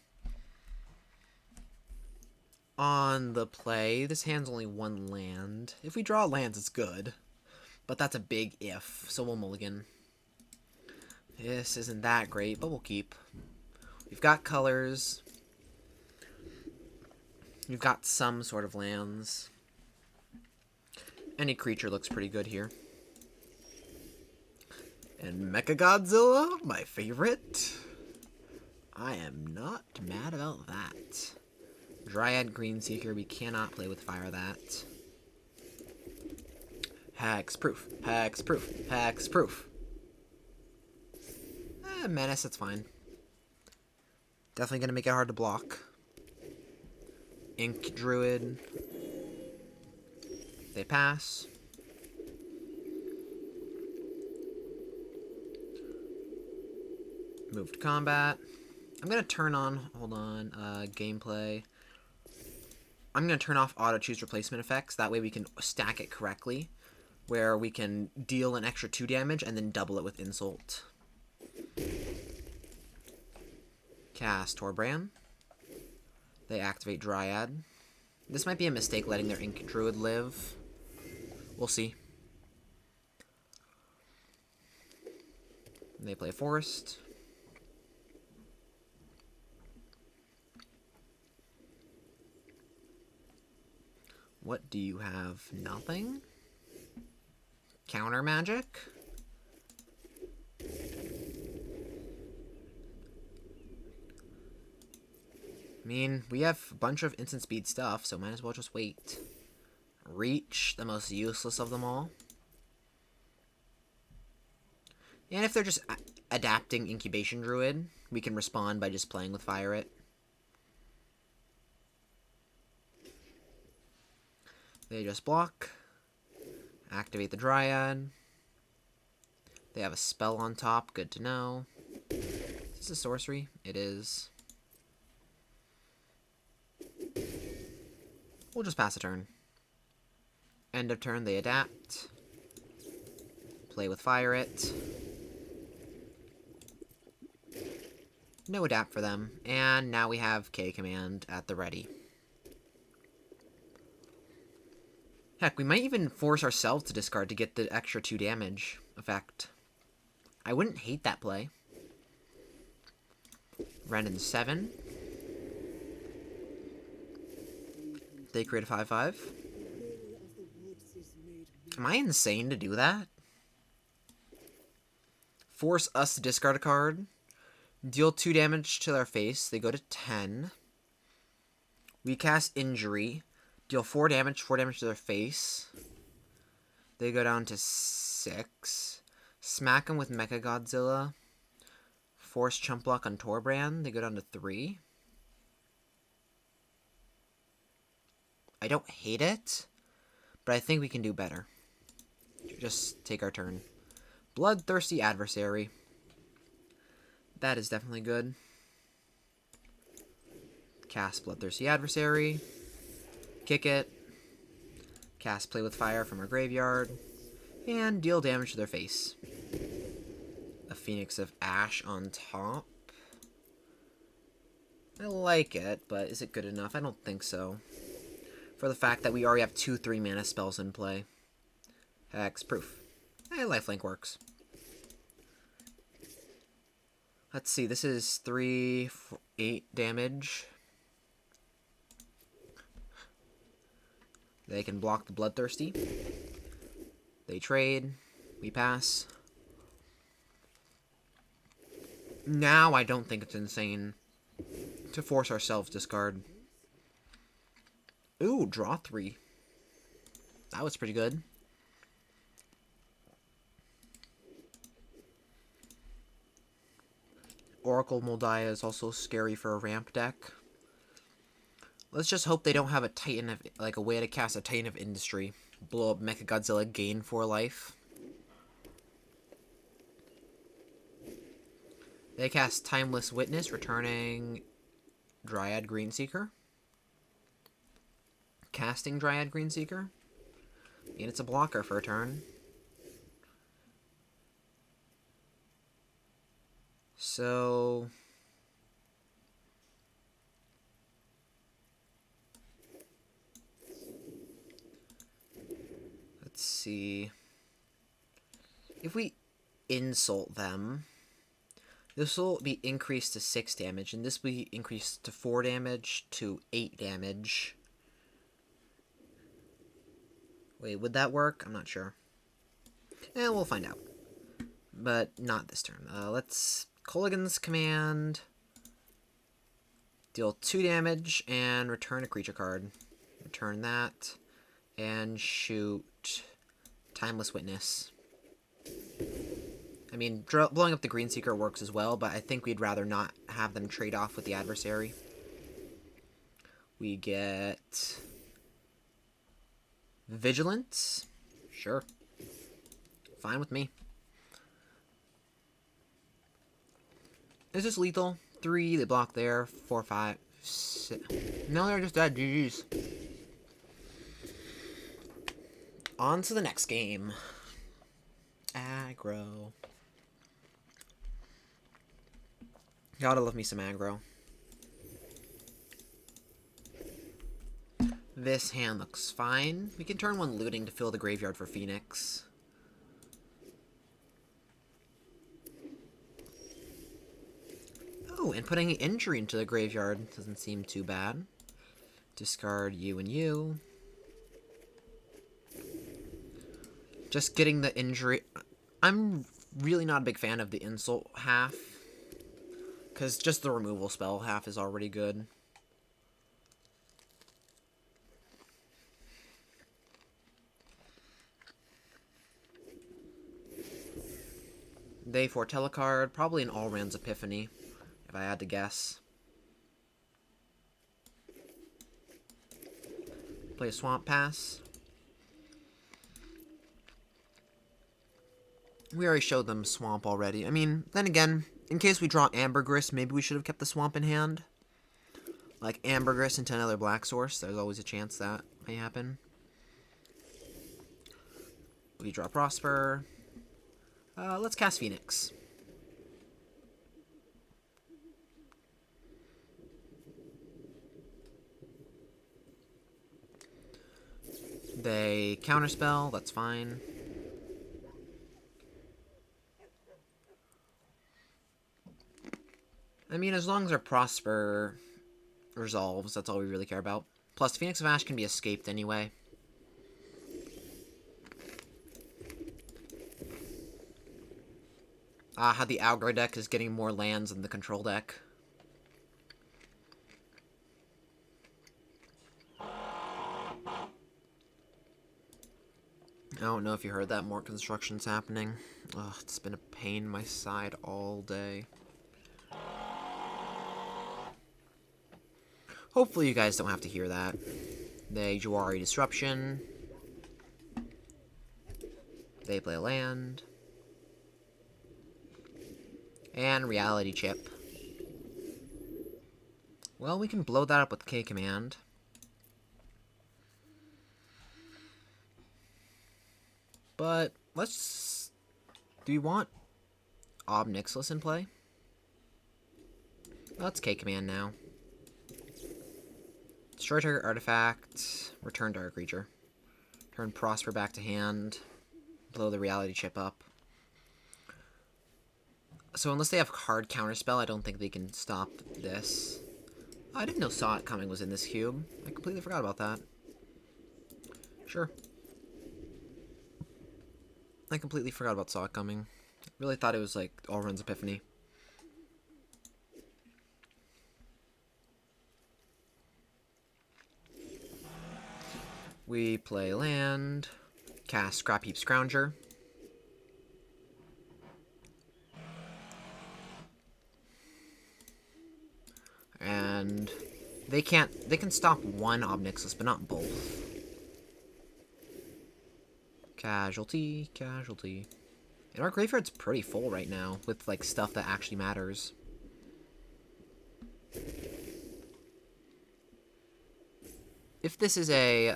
On the play, this hand's only one land. If we draw lands, it's good. But that's a big if, so we'll mulligan. This isn't that great, but we'll keep. We've got colors. We've got some sort of lands. Any creature looks pretty good here. And Mechagodzilla, my favorite. I am not mad about that. Dryad Greenseeker, we cannot play with fire that. Hexproof, hexproof, hexproof. Menace, that's fine. Definitely gonna make it hard to block. Ink Druid. They pass. Move to combat. I'm gonna turn on, hold on, gameplay. I'm gonna turn off auto choose replacement effects. That way we can stack it correctly, where we can deal an extra 2 damage and then double it with insult. Cast Torbran. They activate Dryad. This might be a mistake letting their Ink Druid live. We'll see. They play Forest. What do you have? Nothing? Counter magic? I mean, we have a bunch of instant speed stuff, so might as well just wait. Reach, the most useless of them all. And if they're just adapting Incubation Druid, we can respond by just playing with Fire It. They just block. Activate the Dryad. They have a spell on top, good to know. Is this a sorcery? It is. We'll just pass a turn. End of turn, they adapt. Play with Fire It. No adapt for them. And now we have K-Command at the ready. Heck, we might even force ourselves to discard to get the extra 2 damage effect. I wouldn't hate that play. Renin 7. They create a 5/5. Am I insane to do that? Force us to discard a card. Deal 2 damage to their face. They go to 10. We cast Injury. Deal 4 damage to their face. They go down to 6. Smack them with Mechagodzilla. Force Chump Block on Torbran. They go down to 3. I don't hate it, but I think we can do better. Just take our turn. Bloodthirsty Adversary. That is definitely good. Cast Bloodthirsty Adversary. Kick it. Cast Play with Fire from our graveyard. And deal damage to their face. A Phoenix of Ash on top. I like it, but is it good enough? I don't think so. For the fact that we already have 2 3-mana spells in play. Hexproof. Lifelink works. Let's see, this is 3, 4, 8 damage. They can block the Bloodthirsty. They trade. We pass. Now I don't think it's insane to force ourselves discard. Ooh, draw 3. That was pretty good. Oracle Moldiah is also scary for a ramp deck. Let's just hope they don't have a Titan of, like, a way to cast a Titan of Industry. Blow up Mechagodzilla, gain 4 life. They cast Timeless Witness, returning Dryad Greenseeker. Casting Dryad Greenseeker. And it's a blocker for a turn. So... let's see. If we insult them, this will be increased to 6 damage, and this will be increased to 4 damage to 8 damage. Wait, would that work? I'm not sure. We'll find out. But not this turn. Let's... Kolaghan's Command. Deal 2 damage and return a creature card. Return that. And shoot Timeless Witness. I mean, blowing up the Greenseeker works as well, but I think we'd rather not have them trade off with the adversary. We get... Vigilance? Sure. Fine with me. Is this lethal? 3, they block there. 4, 5, 6. No, they're just dead. GG's. On to the next game. Aggro. Gotta love me some aggro. This hand looks fine. We can turn 1 looting to fill the graveyard for Phoenix. Oh, and putting an injury into the graveyard doesn't seem too bad. Discard you and you. Just getting the injury... I'm really not a big fan of the insult half. Because just the removal spell half is already good. They foretell a card. Probably an Alrand's Epiphany, if I had to guess. Play a Swamp Pass. We already showed them Swamp already. I mean, then again, in case we draw Ambergris, maybe we should have kept the Swamp in hand. Like Ambergris into another black source. There's always a chance that may happen. We draw Prosper. Let's cast Phoenix. They counterspell, that's fine. I mean, as long as our Prosper resolves, that's all we really care about. Plus, Phoenix of Ash can be escaped anyway. How the aggro deck is getting more lands than the control deck. I don't know if you heard that. More construction's happening. Ugh, it's been a pain in my side all day. Hopefully you guys don't have to hear that. They Jwari Disruption. They play a land. And Reality Chip. Well, we can blow that up with K command. But let's... do we want Ob Nixilis in play? Let's K command now. Destroy target artifact. Return target creature. Turn Prosper back to hand. Blow the Reality Chip up. So unless they have hard counterspell, I don't think they can stop this. Oh, I didn't know Saw It Coming was in this cube. I completely forgot about that. Sure. I completely forgot about Saw It Coming. Really thought it was like Alrund's Epiphany. We play land. Cast Scrapheap Scrounger. And they can stop one Ob Nixilis, but not both. Casualty, casualty. And our graveyard's pretty full right now, with, like, stuff that actually matters. If this is a,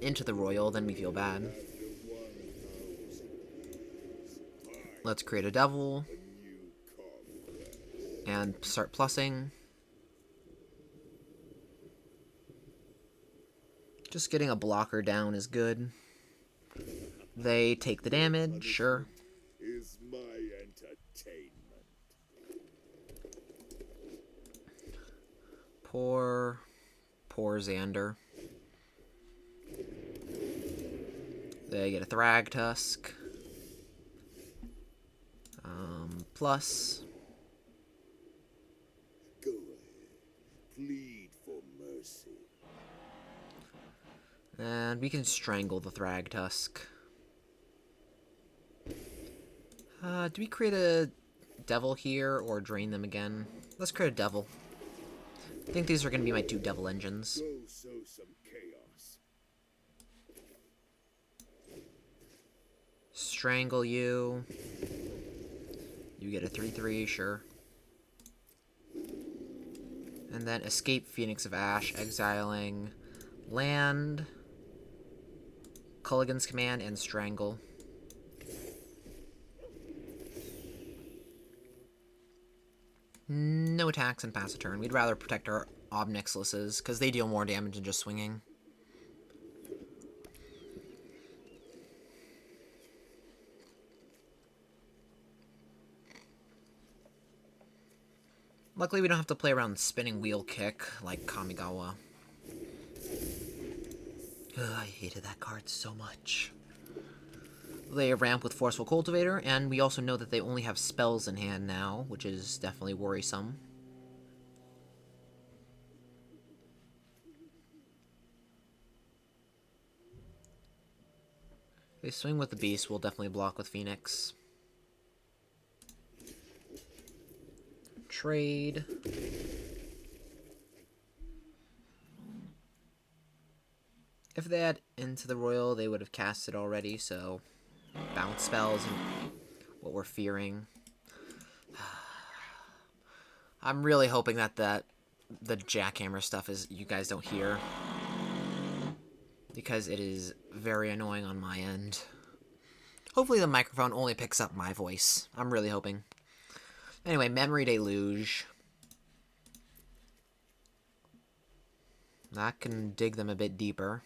Into the Royal, then we feel bad. Let's create a Devil. And start plussing. Just getting a blocker down is good. They take the damage, sure. Is my entertainment. Poor Xander. They get a Thragtusk. Plus. Go ahead. Plead for mercy. And we can strangle the Thragtusk. Do we create a Devil here or drain them again? Let's create a Devil. I think these are going to be my 2 Devil engines. Go sow some chaos. Strangle you. You get a 3/3, sure. And then escape Phoenix of Ash, exiling land, Culligan's Command, and Strangle. No attacks and pass a turn. We'd rather protect our Obnixiluses, because they deal more damage than just swinging. Luckily, we don't have to play around Spinning Wheel Kick like Kamigawa. Ugh, I hated that card so much. They ramp with Forceful Cultivator, and we also know that they only have spells in hand now, which is definitely worrisome. They swing with the Beast, we'll definitely block with Phoenix. Trade. If they had Into the Royal, they would have cast it already, so bounce spells and what we're fearing. I'm really hoping that the jackhammer stuff is you guys don't hear, because it is very annoying on my end. Hopefully the microphone only picks up my voice. I'm really hoping. Anyway, Memory Deluge. That can dig them a bit deeper.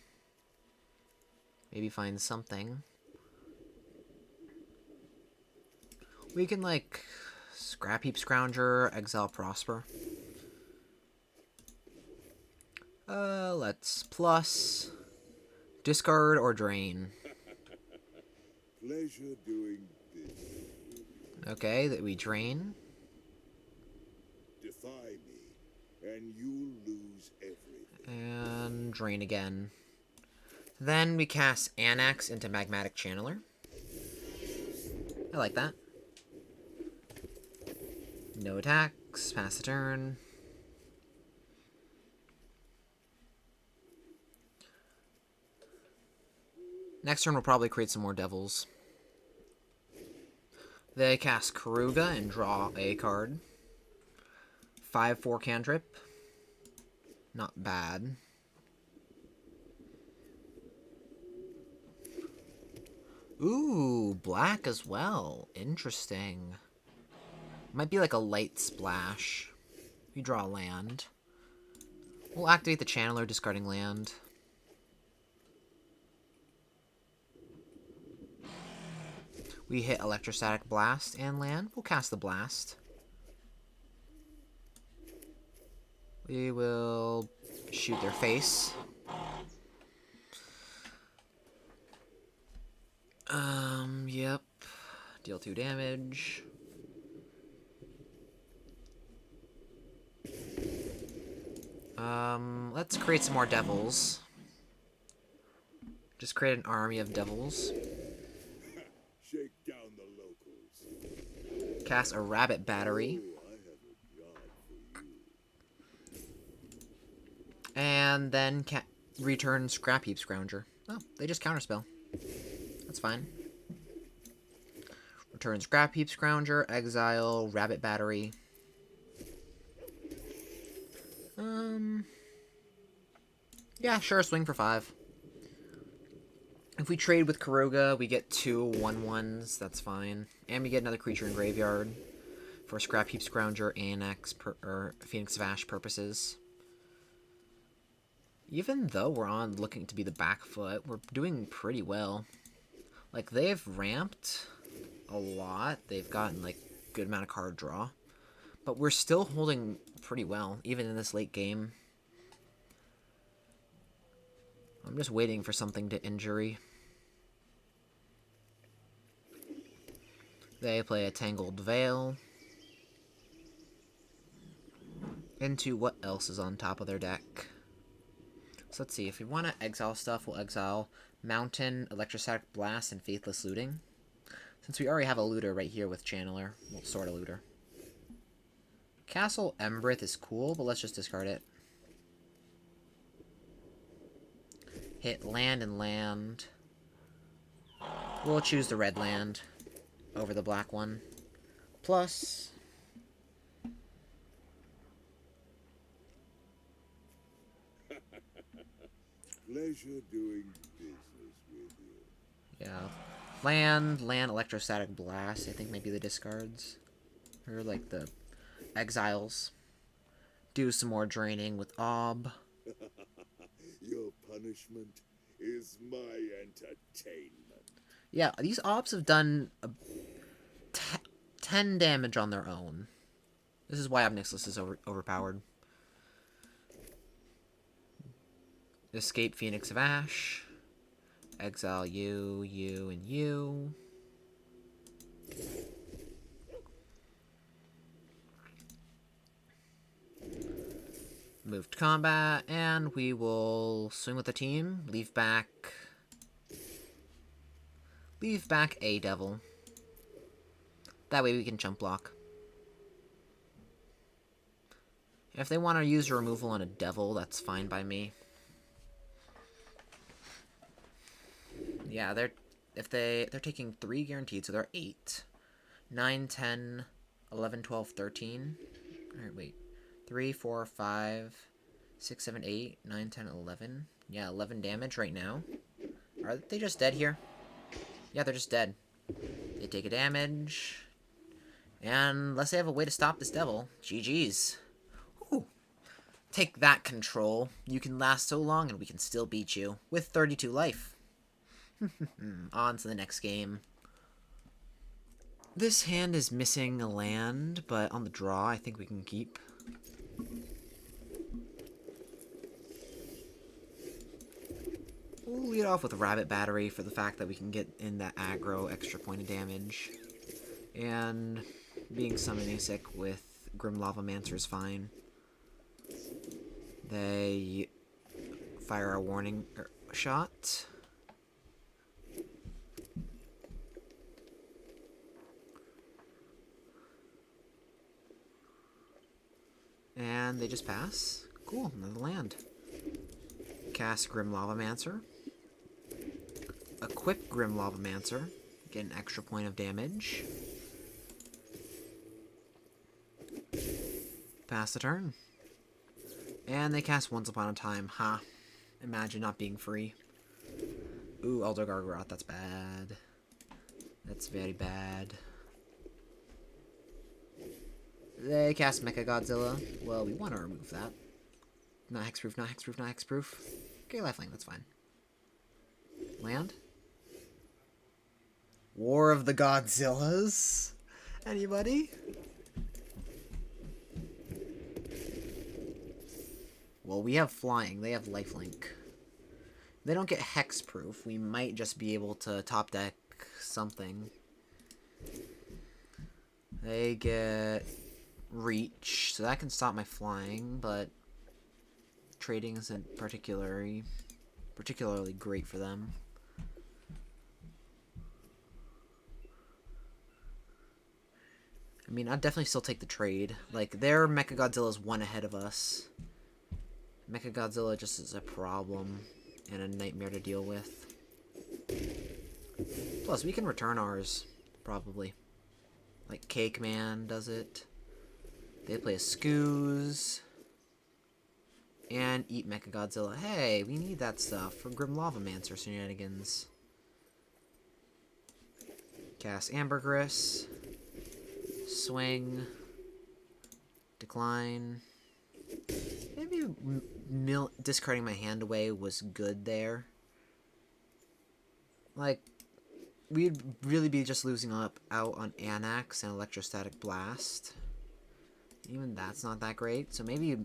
Maybe find something. We can, like, Scrap Heap Scrounger, Exile Prosper. Let's plus. Discard or drain. Pleasure doing this. Okay, that we drain. Defy me, and you'll lose everything. And drain again. Then we cast Anax into Magmatic Channeler. I like that. No attacks, pass the turn. Next turn we'll probably create some more Devils. They cast Karuga and draw a card. 5/4 cantrip. Not bad. Ooh, black as well. Interesting. Might be like a light splash. We draw land. We'll activate the Channeler, discarding land. We hit Electrostatic Blast and land. We'll cast the Blast. We will shoot their face. Yep. Deal 2 damage. Let's create some more Devils. Just create an army of Devils. Shake down the locals. Cast a Rabbit Battery. Oh, I have a job for you. And then return Scrap Heap Scrounger. Oh, they just counterspell. That's fine. Return Scrap Heap Scrounger, exile, Rabbit Battery. Yeah, sure, swing for 5. If we trade with Karuga, we get 2 1/1s, that's fine. And we get another creature in graveyard for Scrap Heap Scrounger, Annex, or Phoenix of Ash purposes. Even though we're on looking to be the back foot, we're doing pretty well. Like, they've ramped a lot. They've gotten, like, good amount of card draw. But we're still holding pretty well, even in this late game. I'm just waiting for something to injury. They play a Tangled Veil. Into what else is on top of their deck. So let's see, if we want to exile stuff, we'll exile Mountain, Electrostatic Blast, and Faithless Looting. Since we already have a looter right here with Channeler, we'll sort a looter. Castle Embrith is cool, but let's just discard it. Hit land and land. We'll choose the red land over the black one. Plus... Pleasure doing business with you. yeah. Land, Electrostatic Blast, I think maybe the discards. Or like the exiles. Do some more draining with Ob. Your punishment is my entertainment. Yeah, these Obs have done 10 damage on their own. This is why Obnixilus is overpowered. Escape Phoenix of Ash. Exile you, you, and you. Move to combat, and we will swing with the team. Leave back a devil. That way we can jump block. If they want to use a removal on a devil, that's fine by me. Yeah, they're taking 3 guaranteed, so they're 8. 9, 10, 11, 12, 13. Alright, wait. 3, 4, 5, 6, 7, 8, 9, 10, 11. Yeah, 11 damage right now. Are they just dead here? Yeah, they're just dead. They take a damage. And unless they have a way to stop this devil, GG's. Ooh. Take that, Control. You can last so long and we can still beat you. With 32 life. On to the next game. This hand is missing a land, but on the draw, I think we can keep. We'll lead off with Rabbit Battery for the fact that we can get in that aggro extra point of damage. And being summoning sick with Grim Lavamancer is fine. They fire a warning shot. And they just pass. Cool, another land. Cast Grim Lavamancer. Equip Grim Lavamancer. Get an extra point of damage. Pass the turn. And they cast Once Upon a Time. Ha. Imagine not being free. Ooh, Elder Gargaroth, that's bad. That's very bad. They cast Mechagodzilla. Well, we want to remove that. Not hexproof, not hexproof, not hexproof. Okay, lifelink, that's fine. Land? War of the Godzillas? Anybody? Well, we have flying. They have lifelink. They don't get hexproof. We might just be able to top deck something. They get reach, so that can stop my flying, but trading isn't particularly great for them. I mean, I'd definitely still take the trade. Like, their Mechagodzilla's 1 ahead of us. Mechagodzilla just is a problem and a nightmare to deal with. Plus, we can return ours, probably. Like Cake Man does it. They play a Scooze. And eat Mechagodzilla. Hey, we need that stuff for Grim Lavamancer shenanigans. Cast Ambergris. Swing. Decline. Maybe discarding my hand away was good there. Like, we'd really be just losing out on Anax and Electrostatic Blast. Even that's not that great, so maybe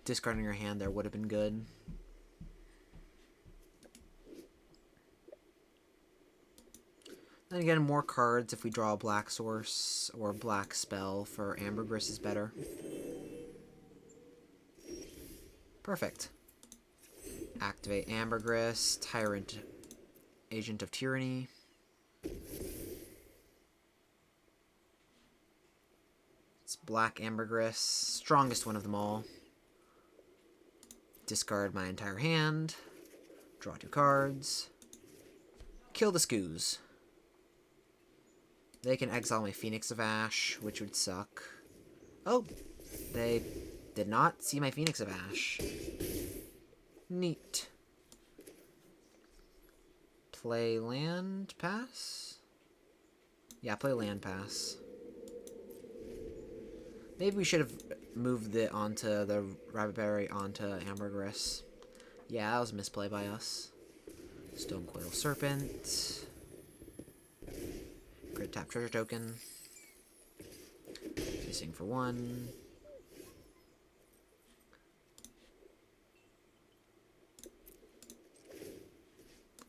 discarding your hand there would have been good. Then again, more cards if we draw a black source or black spell for Ambergris is better. Perfect. Activate Ambergris, Tyrant, Agent of Tyranny. It's black Ambergris, strongest one of them all. Discard my entire hand. Draw 2 cards. Kill the Scooze. They can exile my Phoenix of Ash, which would suck. Oh, they did not see my Phoenix of Ash. Neat. Play land pass? Yeah, play land pass. Maybe we should have moved it onto the Rabbit Berry onto Ambergris. Yeah, that was a misplay by us. Stonecoil Serpent. Crit tap treasure token. Missing for 1.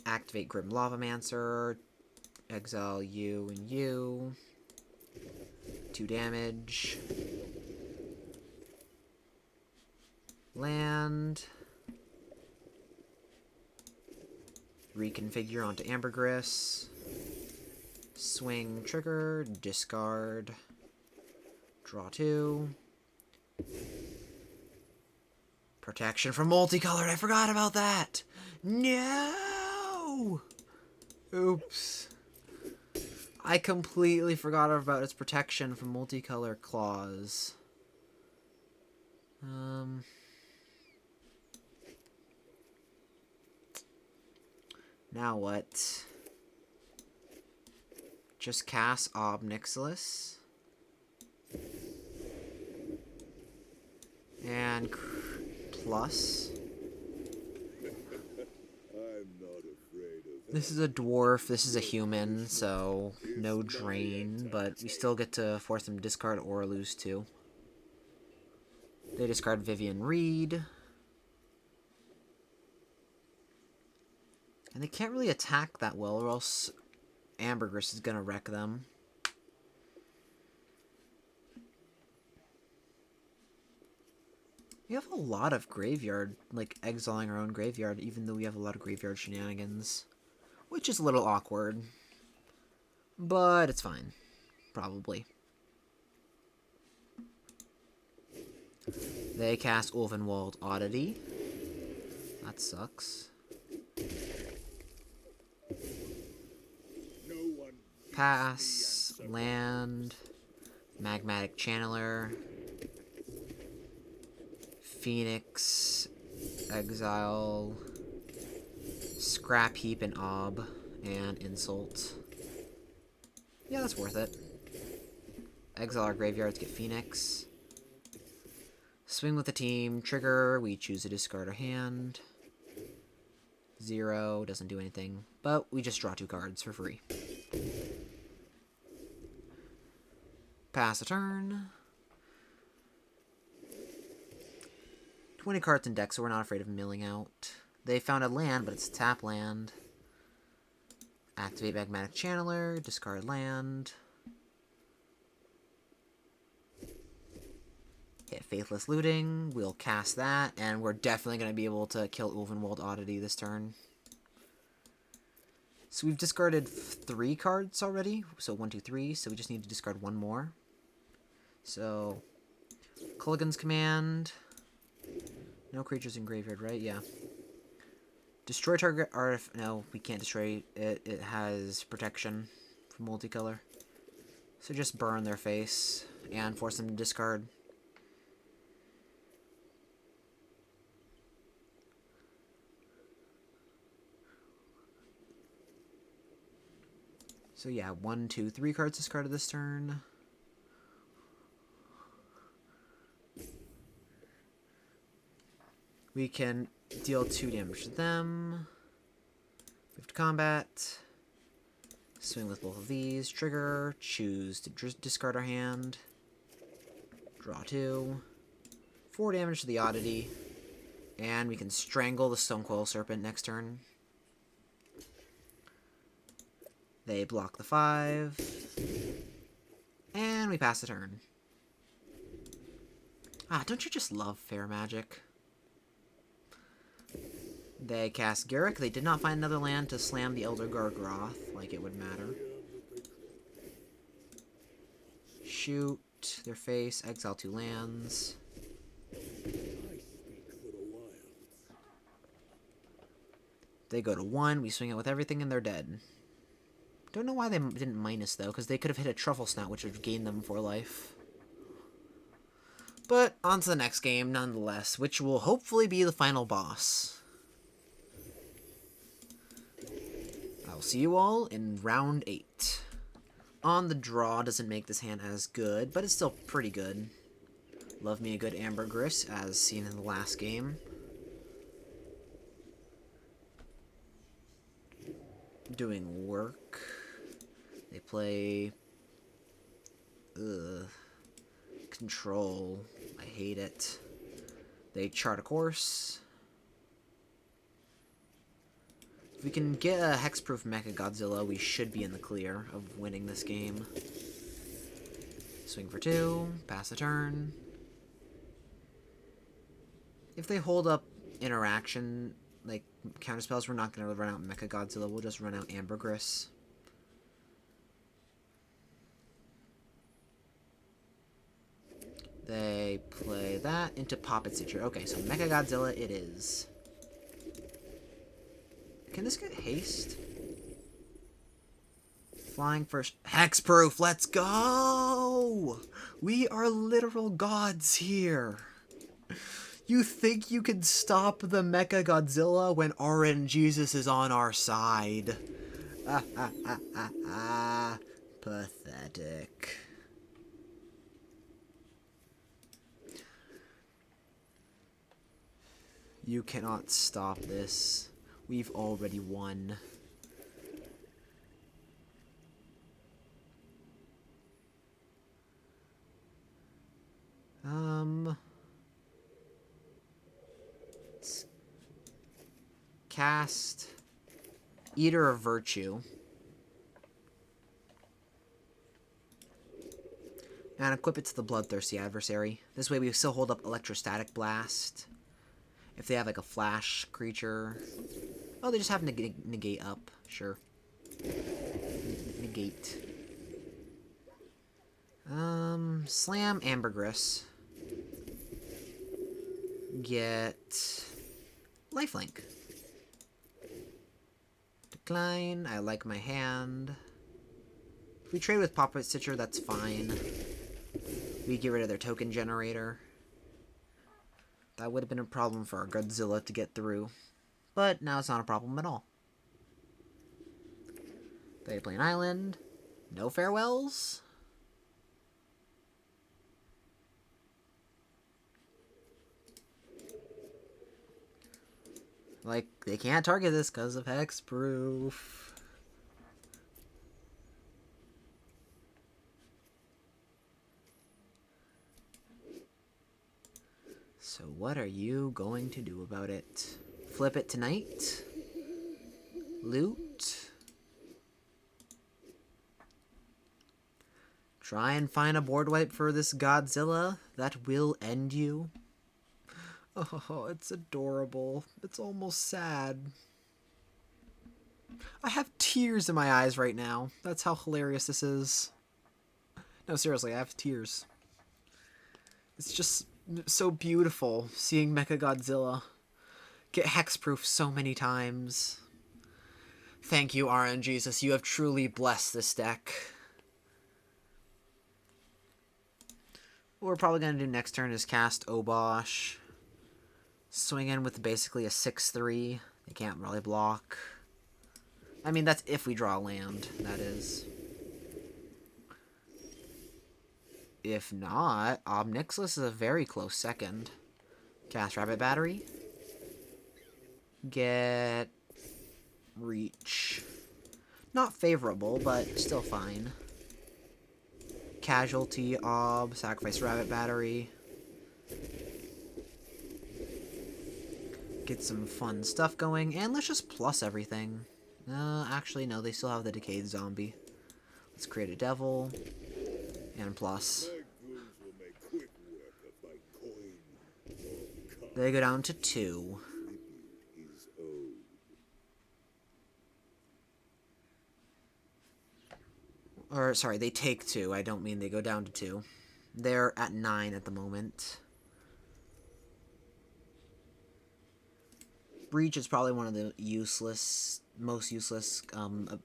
Activate Grim Lavamancer. Exile you and you. 2 damage. Land. Reconfigure onto Ambergris. Swing trigger. Discard. Draw 2. Protection from Multicolored. I forgot about that. No! Oops. I completely forgot about its protection from Multicolor Claws. Now what? Just cast Ob Nixilis. And plus. I'm not afraid of This is a dwarf, this is a human, so no drain, but we still get to force them to discard or lose 2. They discard Vivian Reed. And they can't really attack that well, or else Ambergris is gonna wreck them. We have a lot of graveyard, like exiling our own graveyard, even though we have a lot of graveyard shenanigans. Which is a little awkward. But it's fine. Probably. They cast Ulvenwald Oddity. That sucks. no one. Pass. Land. Magmatic Channeler. Phoenix. Exile. Scrap Heap and Ob. And Insult. Yeah, that's worth it. Exile our graveyards, get Phoenix. Swing with the team. Trigger. We choose to discard a hand. 0. Doesn't do anything. But we just draw 2 cards for free. Pass a turn. 20 cards in deck, so we're not afraid of milling out. They found a land, but it's a tap land. Activate Magmatic Channeler. Discard land. Hit Faithless Looting. We'll cast that, and we're definitely going to be able to kill Ulvenwald Oddity this turn. So we've discarded 3 cards already. So 1, 2, 3. So we just need to discard 1 more. So Kulligan's Command. No creatures in graveyard, right? Yeah. Destroy target artifact. No, we can't destroy it. It has protection from multicolor. So just burn their face and force them to discard. So yeah, 1, 2, 3 cards discarded this turn. We can deal 2 damage to them. Move to combat. Swing with both of these. Trigger. Choose to discard our hand. Draw 2. 4 damage to the Oddity. And we can strangle the Stonecoil Serpent next turn. They block the 5. And we pass the turn. Ah, don't you just love fair magic? They cast Garruk. They did not find another land to slam the Elder Gargroth, like it would matter. Shoot their face, exile 2 lands. They go to 1, we swing it with everything and they're dead. Don't know why they didn't minus though, because they could have hit a Truffle Snout, which would have gained them 4 life. But on to the next game, nonetheless, which will hopefully be the final boss. I'll see you all in round 8. On the draw doesn't make this hand as good, but it's still pretty good. Love me a good Ambergris, as seen in the last game. Doing work. They play... Control. I hate it. They chart a course. If we can get a Hexproof Mechagodzilla, we should be in the clear of winning this game. Swing for 2, pass the turn. If they hold up interaction, like counterspells, we're not going to run out Mechagodzilla, we'll just run out Ambergris. They play that into Poppet Stitcher. Okay, so Mechagodzilla it is. Can this get haste? Flying first. Hexproof, let's go! We are literal gods here. You think you can stop the Mechagodzilla when RNGesus is on our side? Pathetic. You cannot stop this. We've already won. Let's cast Eater of Virtue. And equip it to the Bloodthirsty Adversary. This way we still hold up Electrostatic Blast. If they have like a flash creature. Oh, they just have negate up. Sure. Negate. Slam Ambergris. Get lifelink. Decline. I like my hand. If we trade with Poppet Stitcher, that's fine. We get rid of their token generator. That would have been a problem for our Godzilla to get through. But now it's not a problem at all. They play an island. No farewells. Like, they can't target this because of Hexproof. So what are you going to do about it? Flip it tonight? Loot? Try and find a board wipe for this Godzilla that will end you? Oh, it's adorable. It's almost sad. I have tears in my eyes right now. That's how hilarious this is. No, seriously, I have tears. It's just so beautiful seeing Mechagodzilla get hexproof so many times. Thank you, RNGesus. You have truly blessed this deck. What we're probably going to do next turn is cast Obosh. Swing in with basically a 6-3. They can't really block. I mean, that's if we draw land, that is. If not, Ob Nixilis is a very close second. Cast Rabbit Battery. Get Reach. Not favorable, but still fine. Casualty, Ob, sacrifice Rabbit Battery. Get some fun stuff going, and let's just plus everything. Actually, no, they still have the Decayed Zombie. Let's create a Devil, and plus. They go down to 2. Or, sorry, they take 2. I don't mean they go down to 2. They're at 9 at the moment. Breach is probably one of the most useless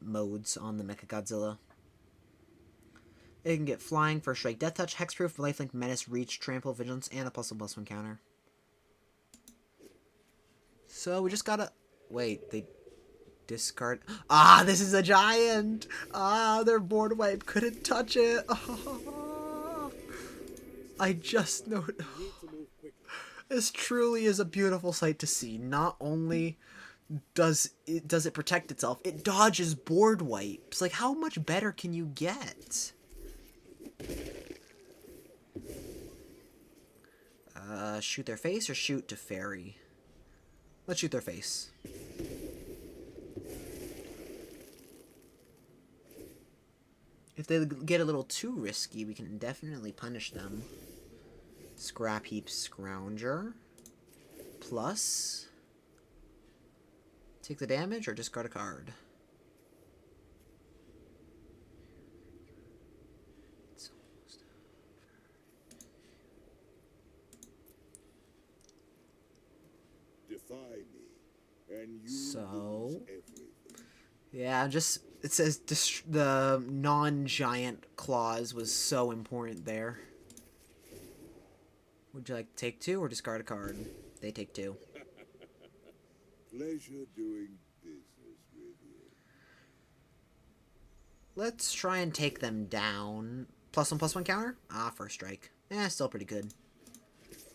modes on the Mechagodzilla. It can get flying, first strike, death touch, hexproof, lifelink, menace, reach, trample, vigilance, and a +1/+1 counter. So we just gotta wait. They discard. Ah, this is a giant. Ah, their board wipe couldn't touch it. Ah, I just know. This truly is a beautiful sight to see. Not only does it protect itself, it dodges board wipes. Like, how much better can you get? Shoot their face or shoot to fairy? Let's shoot their face. If they get a little too risky, we can definitely punish them. Scrap Heap Scrounger. Plus. Take the damage or discard a card. Defy me, and you So, lose everything. Yeah, just it says the non-giant clause was so important there. Would you like to take 2 or discard a card? They take 2. Pleasure doing business with you. Let's try and take them down. +1/+1 counter? Ah, first strike. Still pretty good.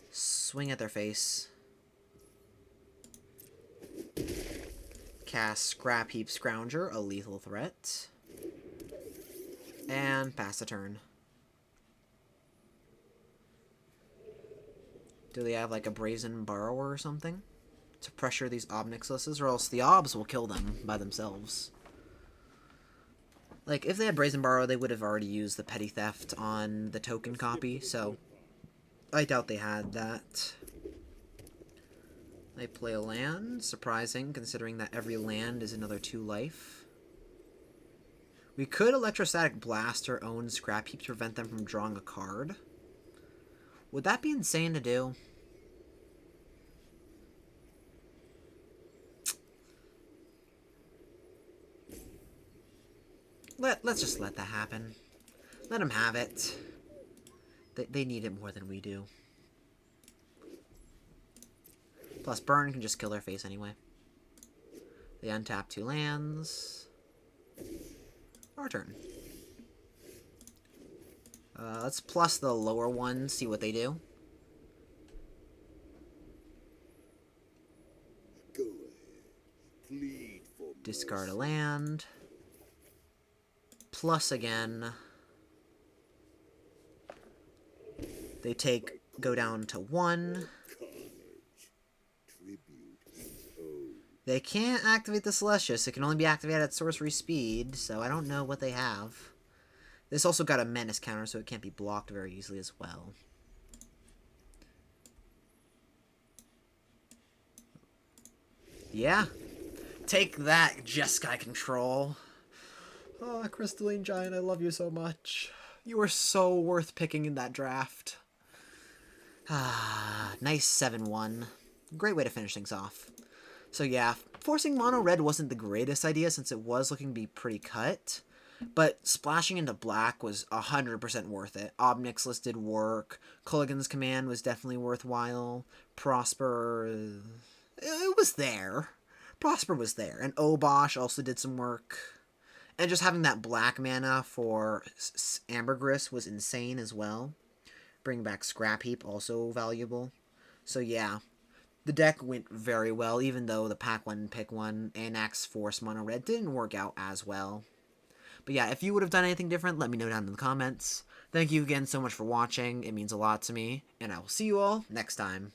Swing at their face. Cast Scrap Heap Scrounger, a lethal threat. And pass the turn. Do they have like a Brazen Burrower or something to pressure these Ob Nixilises, or else the Obs will kill them by themselves? Like, if they had Brazen Burrow, they would have already used the Petty Theft on the token copy, so I doubt they had that. They play a land. Surprising, considering that every land is another 2 life. We could Electrostatic Blast our own Scrap Heap to prevent them from drawing a card. Would that be insane to do? Let's just let that happen. Let them have it. They need it more than we do. Plus, burn can just kill their face anyway. They untap 2 lands. Our turn. Let's plus the lower one, see what they do. Go ahead. Plead for Discard a mercy. land. Plus again. They go down to 1. They can't activate the Celestius. It can only be activated at sorcery speed, so I don't know what they have. This also got a menace counter, so it can't be blocked very easily as well. Yeah. Take that, Jeskai Control. Oh, Crystalline Giant, I love you so much. You were so worth picking in that draft. Ah, nice 7-1. Great way to finish things off. So yeah, forcing mono red wasn't the greatest idea since it was looking to be pretty cut. But splashing into black was 100% worth it. Obnixilis did work. Culligan's Command was definitely worthwhile. Prosper, it was there. Prosper was there. And Obosh also did some work. And just having that black mana for Ambergris was insane as well. Bring back Scrap Heap, also valuable. So yeah, the deck went very well, even though the pack 1 pick 1 Anax Force Mono Red didn't work out as well. But yeah, if you would have done anything different, let me know down in the comments. Thank you again so much for watching. It means a lot to me, and I will see you all next time.